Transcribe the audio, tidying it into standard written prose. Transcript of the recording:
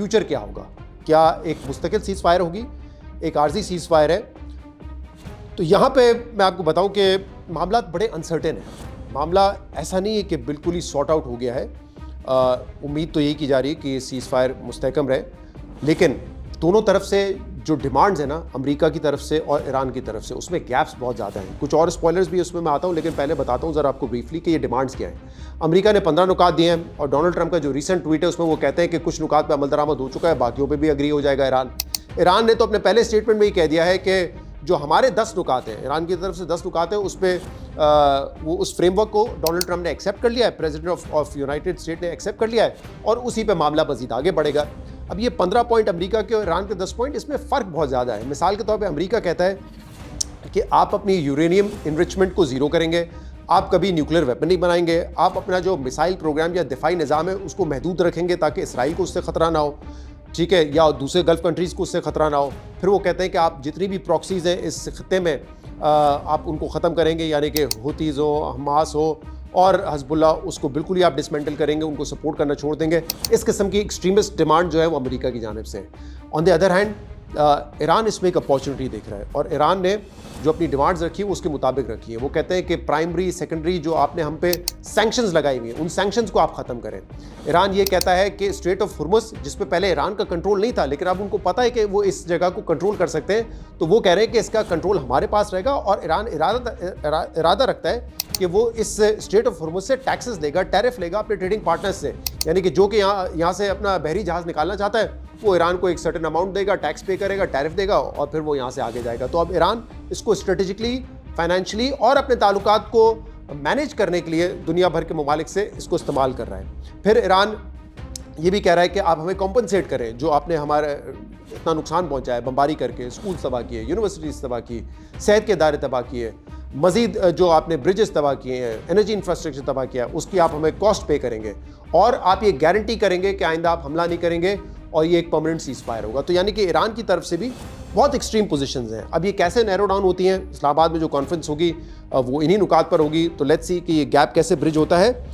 Future क्या होगा? क्या एक मुस्तकिल सीज़ फायर होगी, एक आर्जी सीज़ फायर है? तो यहाँ पे मैं आपको बताऊँ कि मामला बड़े अनसर्टेन है। मामला ऐसा नहीं है कि बिल्कुल ही सॉर्ट आउट हो गया है। उम्मीद तो यही की जा रही है कि सीज़ फायर मुस्तहकम रहे, लेकिन दोनों तरफ से जो डिमांड्स है ना, अमेरिका की तरफ से और ईरान की तरफ से, उसमें गैप्स बहुत ज़्यादा हैं। कुछ और स्पॉयलर्स भी उसमें मैं आता हूँ, लेकिन पहले बताता हूँ ज़रा आपको ब्रीफली कि ये डिमांड्स क्या हैं। अमेरिका ने 15 नुकात दिए हैं और डोनाल्ड ट्रंप का जो रीसेंट ट्वीट है उसमें वो कहते हैं कि कुछ नुकात पर अमल दरामद हो चुका है, बाकियों पर भी अग्री हो जाएगा ईरान ने तो अपने पहले स्टेटमेंट में ही कह दिया है कि जो हमारे 10 नुकात हैं, ईरान की तरफ से 10 नुकात हैं, उस पर वो उस फ्रेमवर्क को डोनाल्ड ट्रंप ने एक्सेप्ट कर लिया है, प्रेसिडेंट ऑफ यूनाइटेड स्टेट ने एक्सेप्ट कर लिया है और उसी पे मामला मजीद आगे बढ़ेगा। अब ये 15 पॉइंट अमेरिका के और ईरान के 10 पॉइंट, इसमें फ़र्क बहुत ज़्यादा है। मिसाल के तौर पे अमेरिका कहता है कि आप अपनी यूरेनियम इनरिचमेंट को ज़ीरो करेंगे, आप कभी न्यूक्लियर वेपन नहीं बनाएंगे, आप अपना जो मिसाइल प्रोग्राम या दिफाई निज़ाम है उसको महदूद रखेंगे ताकि इसराइल को उससे ख़तरा ना हो, ठीक है, या दूसरे गल्फ़ कंट्रीज़ को उससे ख़तरा ना हो। फिर वो कहते हैं कि आप जितनी भी प्रॉक्सीज़ हैं इस खत्ते में आप उनको ख़त्म करेंगे, यानी कि हुतीज़ हो, हमास हो और हज़बुल्ला, उसको बिल्कुल ही आप डिसमेंटल करेंगे, उनको सपोर्ट करना छोड़ देंगे। इस किस्म की एक्सट्रीमिस्ट डिमांड जो है वो अमेरिका की जानिब से है। On the other hand Iran इसमें एक अपॉर्चुनिटी देख रहा है और ईरान ने जो अपनी डिमांड्स रखी है वो उसके मुताबिक रखी है। वो कहते हैं कि प्राइमरी सेकेंडरी जो आपने हम पे सैंक्शंस लगाई हुई हैं, उन सैंक्शंस को आप ख़त्म करें। ईरान ये कहता है कि स्ट्रेट ऑफ हुर्मुज़, जिस पे पहले ईरान का कंट्रोल नहीं था, लेकिन अब उनको पता है कि वो इस जगह को कंट्रोल कर सकते हैं, तो वो कह रहे हैं कि इसका कंट्रोल हमारे पास रहेगा और ईरान इरादा रखता है कि वो इस स्ट्रेट ऑफ हुर्मुज़ से टैक्सेस लेगा, टैरिफ लेगा अपने ट्रेडिंग पार्टनर्स से, यानी कि जो कि यहाँ से अपना बहरी जहाज़ निकालना चाहता है वो ईरान को एक सर्टेन अमाउंट देगा, टैक्स पे करेगा, टैरिफ देगा और फिर वो यहाँ से आगे जाएगा। तो अब ईरान इसको स्ट्रेटेजिकली, फाइनेंशियली और अपने ताल्लुकात को मैनेज करने के लिए दुनिया भर के ममालिक से इसको इस्तेमाल कर रहा है। फिर ईरान ये भी कह रहा है कि आप हमें कॉम्पनसेट करें, जो आपने हमारे इतना नुकसान पहुँचाया है, बम्बारी करके, स्कूल तबाह किए, यूनिवर्सिटीज़ तबाह की, सेहत के इदारे तबाह किए, मज़ीद जो आपने ब्रिजेस तबाह किए हैं, एनर्जी इंफ्रास्ट्रक्चर तबाह किया, उसकी आप हमें कॉस्ट पे करेंगे और आप ये गारंटी करेंगे कि आइंदा आप हमला नहीं करेंगे और ये एक परमानेंट सीज़ फायर होगा। तो यानी कि ईरान की तरफ से भी बहुत एक्सट्रीम पोजीशंस हैं। अब ये कैसे नैरो डाउन होती हैं, इस्लामाबाद में जो कॉन्फ्रेंस होगी वो इन्हीं नुकात पर होगी, तो लेट्स सी कि ये गैप कैसे ब्रिज होता है।